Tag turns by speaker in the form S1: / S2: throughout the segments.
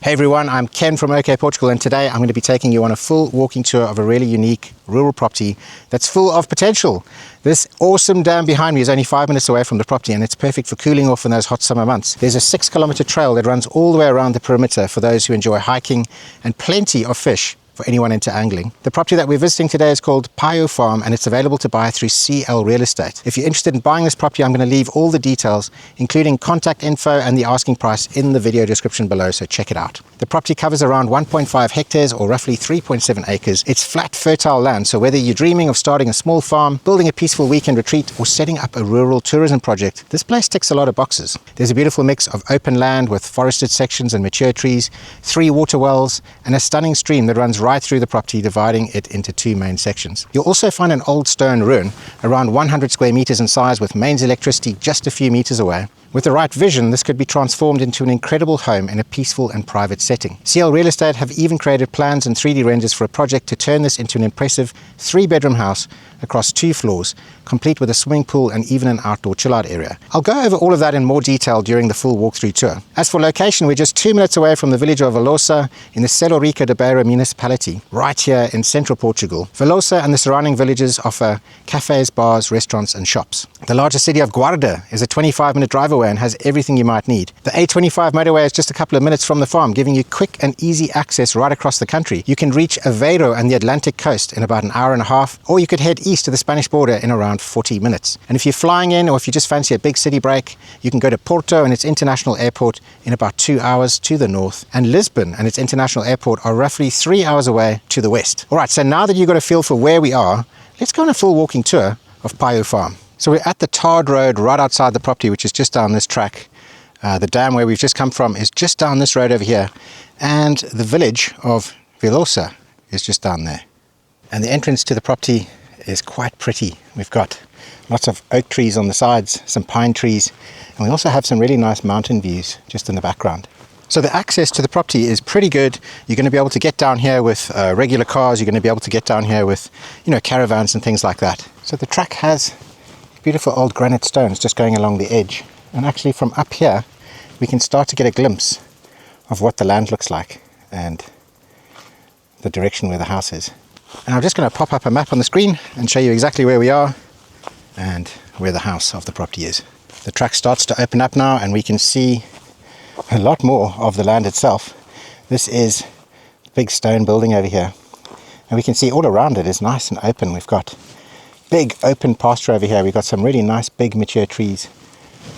S1: Hey everyone, I'm Ken from OKportugal, and today I'm going to be taking you on a full walking tour of a really unique rural property that's full of potential. This awesome dam behind me is only 5 minutes away from the property, and it's perfect for cooling off in those hot summer months. There's a 6-kilometer trail that runs all the way around the perimeter for those who enjoy hiking, and plenty of fish for anyone into angling. The property that we're visiting today is called Paio Farm, and it's available to buy through CL Real Estate. If you're interested in buying this property, I'm going to leave all the details, including contact info and the asking price, in the video description below, so check it out. The property covers around 1.5 hectares or roughly 3.7 acres. It's flat, fertile land, so whether you're dreaming of starting a small farm, building a peaceful weekend retreat, or setting up a rural tourism project, this place ticks a lot of boxes. There's a beautiful mix of open land with forested sections and mature trees, 3 water wells, and a stunning stream that runs right through the property, dividing it into 2 main sections. You'll also find an old stone ruin around 100 square meters in size with mains electricity just a few meters away. With the right vision, this could be transformed into an incredible home in a peaceful and private setting. CL Real Estate have even created plans and 3D renders for a project to turn this into an impressive 3-bedroom house across 2 floors, complete with a swimming pool and even an outdoor chill-out area. I'll go over all of that in more detail during the full walkthrough tour. As for location, we're just 2 minutes away from the village of Velosa in the Celorico da Beira municipality, right here in central Portugal. Velosa and the surrounding villages offer cafes, bars, restaurants and shops. The larger city of Guarda is a 25-minute drive away and has everything you might need. The A25 motorway is just a couple of minutes from the farm, giving you quick and easy access right across the country. You can reach Aveiro and the Atlantic coast in about an hour and a half, or you could head east to the Spanish border in around 40 minutes. And if you're flying in, or if you just fancy a big city break, you can go to Porto and its international airport in about 2 hours to the north, and Lisbon and its international airport are roughly 3 hours away to the west. Alright, so now that you've got a feel for where we are, let's go on a full walking tour of Paio Farm. So we're at the tarred road right outside the property, which is just down this track. The dam where we've just come from is just down this road over here, and the village of Velosa is just down there. And the entrance to the property is quite pretty. We've got lots of oak trees on the sides, some pine trees, and we also have some really nice mountain views just in the background. So the access to the property is pretty good. You're going to be able to get down here with regular cars. You're going to be able to get down here with, caravans and things like that. So the track has beautiful old granite stones just going along the edge. And actually from up here, we can start to get a glimpse of what the land looks like and the direction where the house is. And I'm just going to pop up a map on the screen and show you exactly where we are and where the house of the property is. The track starts to open up now, and we can see a lot more of the land itself. This is a big stone building over here, and we can see all around it is nice and open. We've got big open pasture over here. We've got some really nice big mature trees.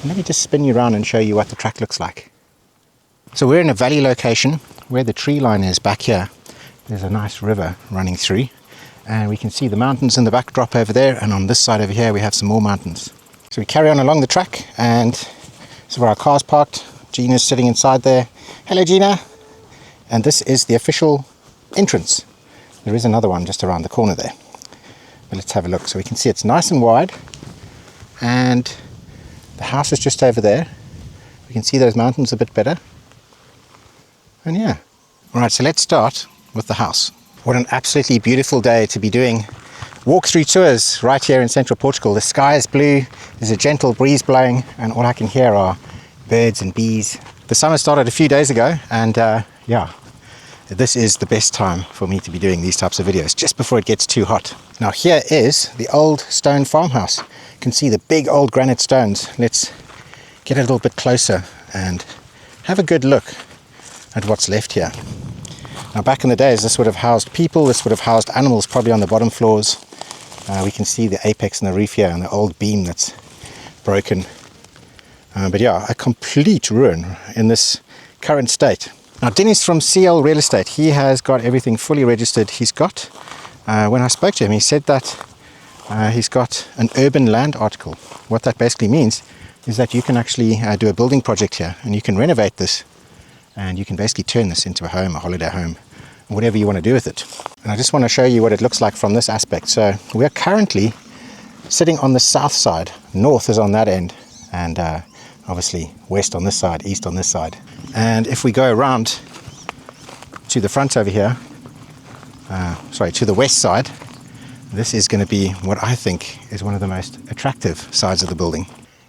S1: And let me just spin you around and show you what the track looks like. So we're in a valley location where the tree line is back here. There's a nice river running through, and we can see the mountains in the backdrop over there, and on this side over here we have some more mountains. So we carry on along the track, and this is where our car's parked. Gina's sitting inside there. Hello Gina. And this is the official entrance. There is another one just around the corner there, but let's have a look. So we can see it's nice and wide, and the house is just over there. We can see those mountains a bit better, and yeah. Alright, so let's start with the house. What an absolutely beautiful day to be doing walk-through tours right here in central Portugal. The sky is blue, there's a gentle breeze blowing, and all I can hear are birds and bees. The summer started a few days ago, and yeah, this is the best time for me to be doing these types of videos, just before it gets too hot. Now here is the old stone farmhouse. You can see the big old granite stones. Let's get a little bit closer and have a good look at what's left here. Now back in the days, this would have housed people, this would have housed animals, probably on the bottom floors. We can see the apex and the roof here and the old beam that's broken. But yeah, a complete ruin in this current state. Now Dinis from CL Real Estate, he has got everything fully registered. He's got, when I spoke to him, he said that he's got an urban land article. What that basically means is that you can actually do a building project here, and you can renovate this, and you can basically turn this into a home, a holiday home, whatever you want to do with it. And I just want to show you what it looks like from this aspect. So we're currently sitting on the south side. North is on that end, and obviously west on this side, east on this side. And if we go around to the front over here, to the west side, this is going to be what I think is one of the most attractive sides of the building.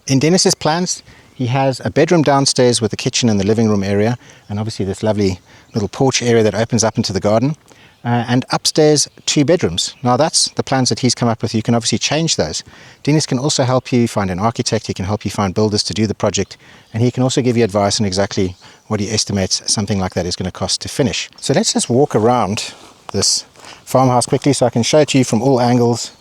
S1: In Denis's plans, He has a bedroom downstairs with the kitchen and the living room area, and obviously this lovely little porch area that opens up into the garden. And upstairs, 2 bedrooms. Now that's the plans that he's come up with. You can obviously change those. Dinis can also help you find an architect. He can help you find builders to do the project, and he can also give you advice on exactly what he estimates something like that is going to cost to finish. So let's just walk around this farmhouse quickly so I can show it to you from all angles.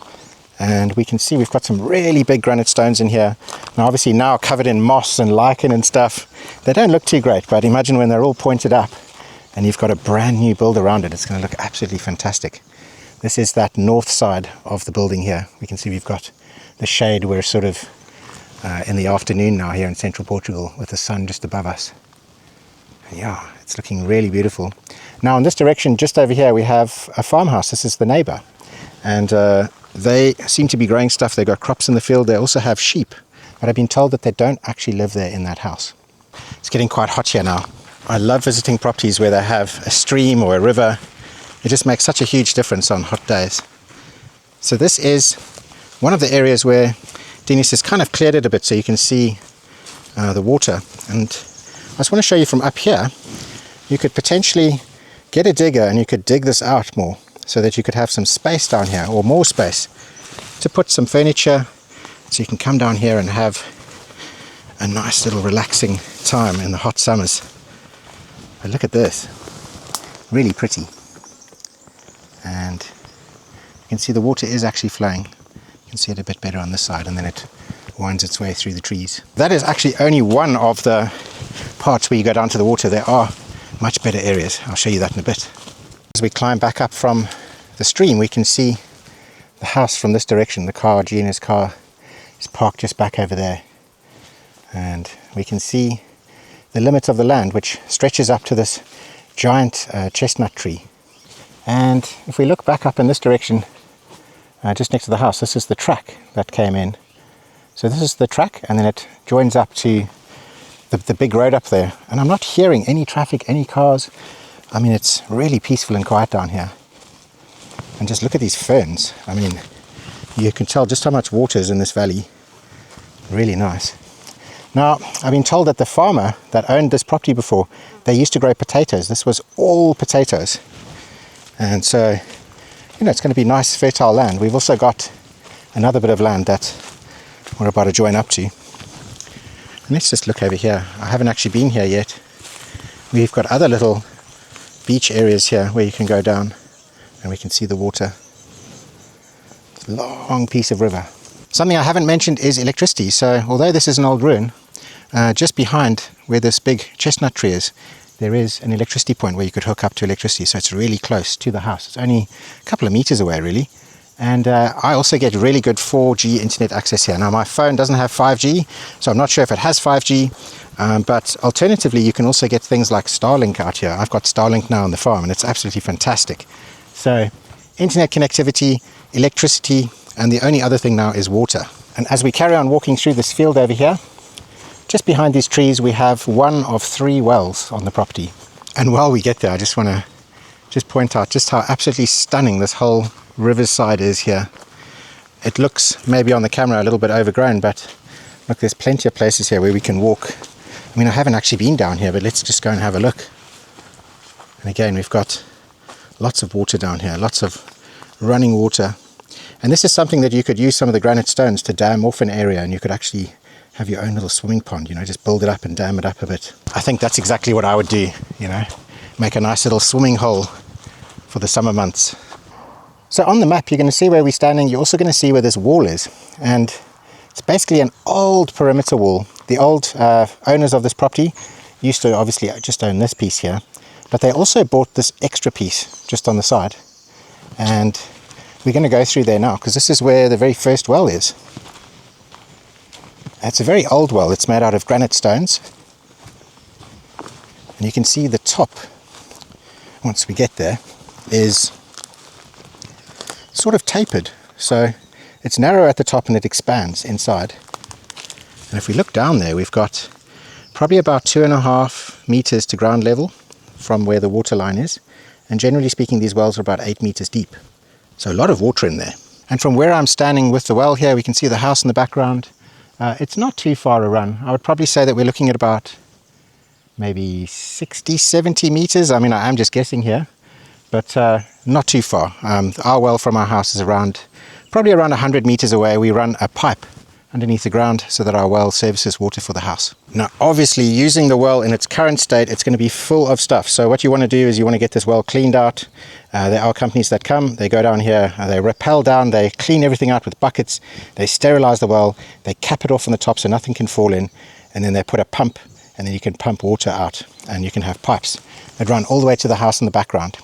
S1: And we can see we've got some really big granite stones in here. Now obviously now covered in moss and lichen and stuff. They don't look too great, but imagine when they're all pointed up and you've got a brand new build around it. It's going to look absolutely fantastic. This is that north side of the building here. We can see we've got the shade. We're sort of in the afternoon now here in central Portugal with the sun just above us. And yeah, it's looking really beautiful. Now in this direction, just over here, we have a farmhouse. This is the neighbor. And they seem to be growing stuff. They've got crops in the field. They also have sheep. But I've been told that they don't actually live there in that house. It's getting quite hot here now. I love visiting properties where they have a stream or a river. It just makes such a huge difference on hot days. So this is one of the areas where Dinis has kind of cleared it a bit so you can see the water. And I just want to show you from up here. You could potentially get a digger and you could dig this out more, so that you could have some space down here, or more space, to put some furniture, so you can come down here and have a nice little relaxing time in the hot summers. But look at this, really pretty. And you can see the water is actually flowing. You can see it a bit better on this side, and then it winds its way through the trees. That is actually only one of the parts where you go down to the water. There are much better areas. I'll show you that in a bit. As we climb back up from the stream, we can see the house from this direction. The car, Gina's car, is parked just back over there. And we can see the limits of the land, which stretches up to this giant chestnut tree. And if we look back up in this direction, just next to the house, this is the track that came in. So this is the track, and then it joins up to the big road up there. And I'm not hearing any traffic, any cars. I mean, it's really peaceful and quiet down here. And just look at these ferns. I mean, you can tell just how much water is in this valley. Really nice. Now, I've been told that the farmer that owned this property before, they used to grow potatoes. This was all potatoes. And so, you know, it's going to be nice, fertile land. We've also got another bit of land that we're about to join up to. And let's just look over here. I haven't actually been here yet. We've got other little beach areas here where you can go down and we can see the water. It's a long piece of river. Something I haven't mentioned is electricity. So although this is an old ruin, just behind where this big chestnut tree is, there is an electricity point where you could hook up to electricity. So it's really close to the house. It's only a couple of meters away really. And I also get really good 4G internet access here. Now my phone doesn't have 5G, so I'm not sure if it has 5G. But alternatively, you can also get things like Starlink out here. I've got Starlink now on the farm, and it's absolutely fantastic. So, internet connectivity, electricity, and the only other thing now is water. And as we carry on walking through this field over here, just behind these trees, we have one of 3 wells on the property. And while we get there, I just want to just point out just how absolutely stunning this whole riverside is here. It looks maybe on the camera a little bit overgrown, but look, there's plenty of places here where we can walk. I mean, I haven't actually been down here, but let's just go and have a look. And again, we've got lots of water down here, lots of running water. And this is something that you could use some of the granite stones to dam off an area, and you could actually have your own little swimming pond, you know, just build it up and dam it up a bit. I think that's exactly what I would do, you know, make a nice little swimming hole for the summer months. So on the map, you're going to see where we're standing. You're also going to see where this wall is. And it's basically an old perimeter wall. The old owners of this property used to obviously just own this piece here, but they also bought this extra piece just on the side. And we're going to go through there now, because this is where the very first well is. It's a very old well. It's made out of granite stones. And you can see the top, once we get there, is sort of tapered. So it's narrow at the top and it expands inside. And if we look down there, we've got probably about 2.5 meters to ground level from where the water line is. And generally speaking, these wells are about 8 meters deep. So a lot of water in there. And from where I'm standing with the well here, we can see the house in the background. It's not too far a run. I would probably say that we're looking at about maybe 60, 70 meters. I mean, I am just guessing here, but not too far. Our well from our house is probably around 100 meters away. We run a pipe underneath the ground so that our well services water for the house. Now, obviously, using the well in its current state, it's going to be full of stuff. So what you want to do is you want to get this well cleaned out. There are companies that come, they go down here, they rappel down, they clean everything out with buckets, they sterilize the well, they cap it off on the top so nothing can fall in, and then they put a pump, and then you can pump water out, and you can have pipes that run all the way to the house in the background.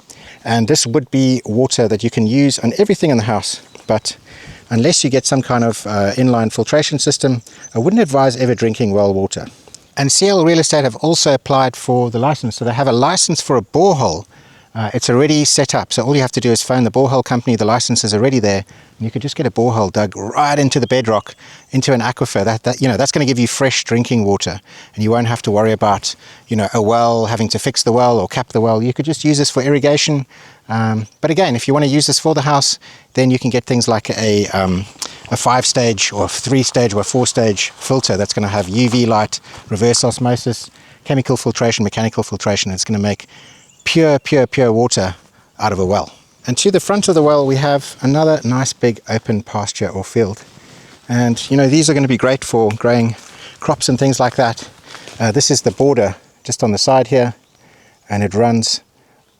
S1: And this would be water that you can use on everything in the house, but unless you get some kind of inline filtration system, I wouldn't advise ever drinking well water. And CL Real Estate have also applied for the license. So they have a license for a borehole. It's already set up. So all you have to do is phone the borehole company. The license is already there. And you could just get a borehole dug right into the bedrock, into an aquifer. That's going to give you fresh drinking water. And you won't have to worry about, a well, having to fix the well or cap the well. You could just use this for irrigation. But again, if you want to use this for the house, then you can get things like a 5-stage or 3-stage or 4-stage filter that's going to have UV light, reverse osmosis, chemical filtration, mechanical filtration. It's going to make pure water out of a well. And to the front of the well, we have another nice big open pasture or field. And these are going to be great for growing crops and things like that. This is the border just on the side here, and it runs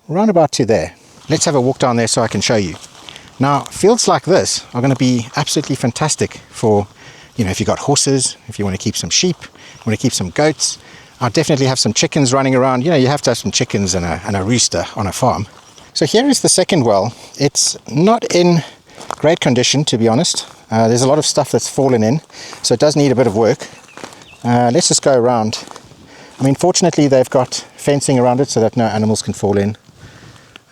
S1: round about to there. Let's have a walk down there so I can show you. Now, fields like this are going to be absolutely fantastic for, if you've got horses, if you want to keep some sheep, you want to keep some goats. I'll definitely have some chickens running around. You have to have some chickens and a rooster on a farm. So here is the second well. It's not in great condition, to be honest. There's a lot of stuff that's fallen in, so it does need a bit of work. Let's just go around. I mean, fortunately, they've got fencing around it so that no animals can fall in.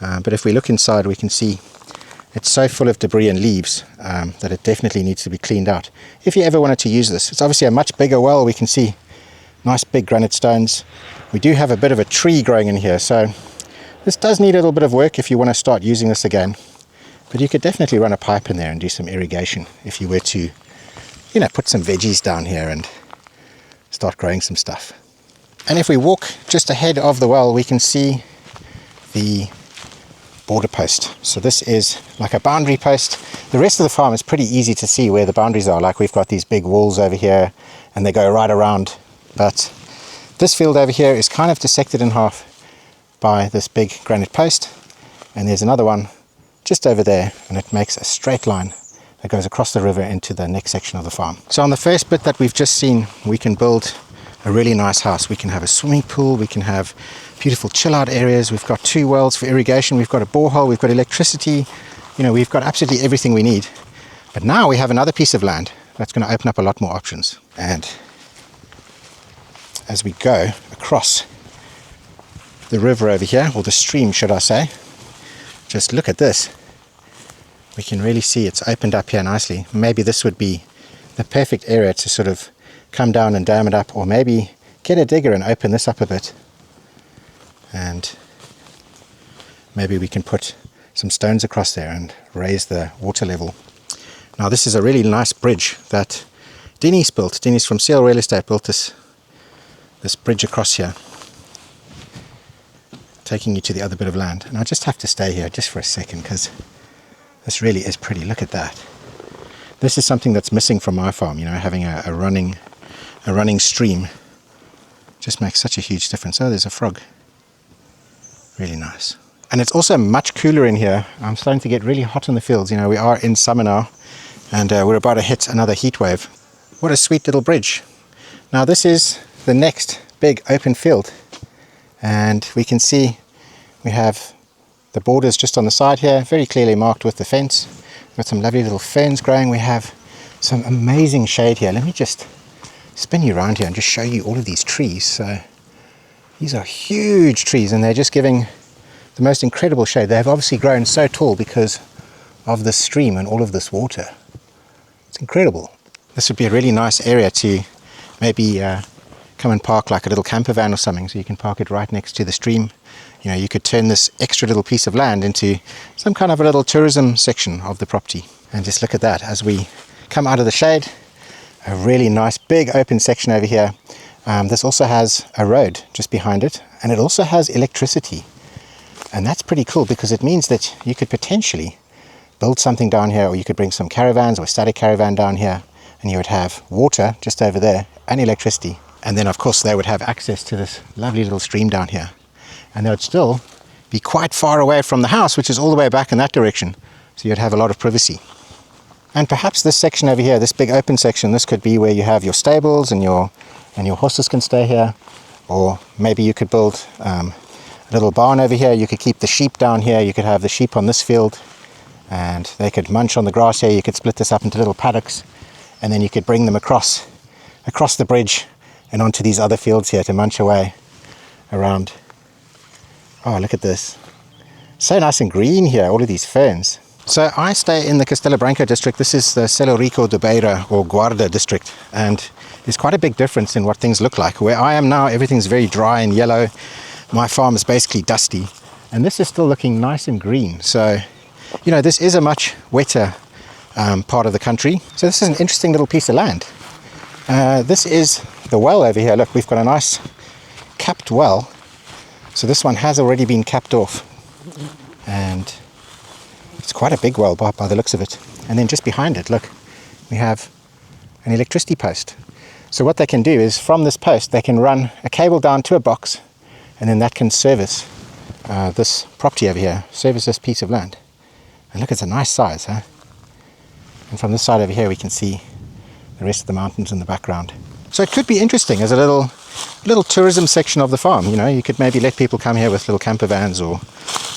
S1: But if we look inside, we can see it's so full of debris and leaves that it definitely needs to be cleaned out. If you ever wanted to use this, it's obviously a much bigger well. We can see nice big granite stones. We do have a bit of a tree growing in here, so this does need a little bit of work if you want to start using this again. But you could definitely run a pipe in there and do some irrigation if you were to, put some veggies down here and start growing some stuff. And if we walk just ahead of the well, we can see the border post. So this is like a boundary post. The rest of the farm is pretty easy to see where the boundaries are. Like we've got these big walls over here and they go right around. But this field over here is kind of dissected in half by this big granite post. And there's another one just over there, and it makes a straight line that goes across the river into the next section of the farm. So on the first bit that we've just seen, we can build a really nice house. We can have a swimming pool, we can have beautiful chill out areas, we've got 2 wells for irrigation, we've got a borehole, we've got electricity, we've got absolutely everything we need. But now we have another piece of land that's going to open up a lot more options. And as we go across the river over here, or the stream should I say, just look at this. We can really see it's opened up here nicely. Maybe this would be the perfect area to sort of come down and dam it up, or maybe get a digger and open this up a bit, and maybe we can put some stones across there and raise the water level. Now this is a really nice bridge that Dinis built. Dinis from CL Real Estate built this bridge across here, taking you to the other bit of land. And I just have to stay here just for a second because this really is pretty. Look at that. This is something that's missing from my farm, having a running stream just makes such a huge difference. Oh, there's a frog. Really nice. And it's also much cooler in here. I'm starting to get really hot in the fields. We are in summer now, and we're about to hit another heat wave. What a sweet little bridge. Now this is the next big open field, and we can see we have the borders just on the side here, very clearly marked with the fence. We've got some lovely little ferns growing. We have some amazing shade here. Let me just spin you around here and just show you all of these trees. So these are huge trees, and they're just giving the most incredible shade. They've obviously grown so tall because of the stream and all of this water. It's incredible. This would be a really nice area to maybe come and park like a little camper van or something, so you can park it right next to the stream. You could turn this extra little piece of land into some kind of a little tourism section of the property. And just look at that, as we come out of the shade, a really nice big open section over here. This also has a road just behind it, and it also has electricity. And that's pretty cool because it means that you could potentially build something down here, or you could bring some caravans or a static caravan down here, and you would have water just over there and electricity. And then of course they would have access to this lovely little stream down here. And they would still be quite far away from the house, which is all the way back in that direction. So you'd have a lot of privacy. And perhaps this section over here, this big open section, this could be where you have your stables and your horses can stay here. Or maybe you could build a little barn over here. You could keep the sheep down here. You could have the sheep on this field and they could munch on the grass here. You could split this up into little paddocks, and then you could bring them across the bridge and onto these other fields here to munch away around. Oh, look at this. So nice and green here, all of these ferns. So I stay in the Castelo Branco district. This is the Celorico da Beira or Guarda district, and there's quite a big difference in what things look like. Where I am now, everything's very dry and yellow. My farm is basically dusty, and this is still looking nice and green. So, you know, this is a much wetter part of the country. So this is an interesting little piece of land. This is the well over here. Look, we've got a nice capped well. So this one has already been capped off, and it's quite a big well by the looks of it. And then just behind it, look, we have an electricity post. So what they can do is from this post, they can run a cable down to a box, and then that can service this property over here, service this piece of land. And look, it's a nice size, huh? And from this side over here, we can see the rest of the mountains in the background. So it could be interesting as a little tourism section of the farm. You know, you could maybe let people come here with little camper vans, or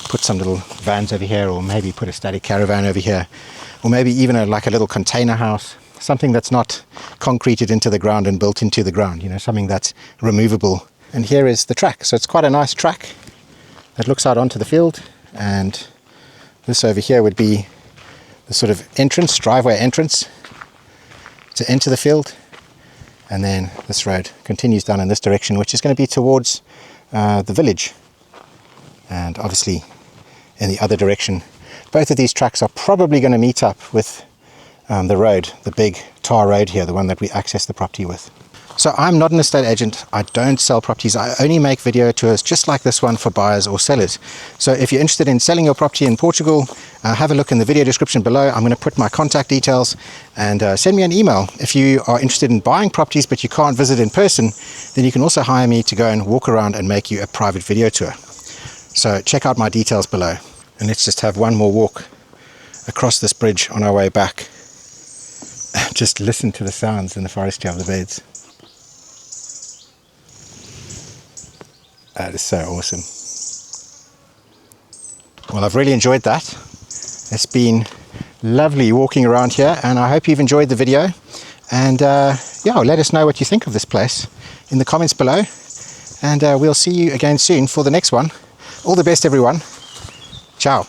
S1: put some little vans over here, or maybe put a static caravan over here, or maybe even like a little container house, something that's not concreted into the ground and built into the ground, you know, something that's removable. And here is the track. So it's quite a nice track that looks out onto the field, and this over here would be the sort of entrance, driveway entrance to enter the field. And then this road continues down in this direction, which is going to be towards the village. And obviously in the other direction, both of these tracks are probably going to meet up with the road, the big tar road here, the one that we access the property with. So I'm not an estate agent. I don't sell properties. I only make video tours just like this one for buyers or sellers. So if you're interested in selling your property in Portugal, have a look in the video description below. I'm going to put my contact details, and send me an email. If you are interested in buying properties but you can't visit in person, then you can also hire me to go and walk around and make you a private video tour. So check out my details below, and let's just have one more walk across this bridge on our way back. Just listen to the sounds in the forest here of the birds. That is so awesome. Well, I've really enjoyed that. It's been lovely walking around here, and I hope you've enjoyed the video. And yeah, let us know what you think of this place in the comments below, and we'll see you again soon for the next one. All the best, everyone. Ciao.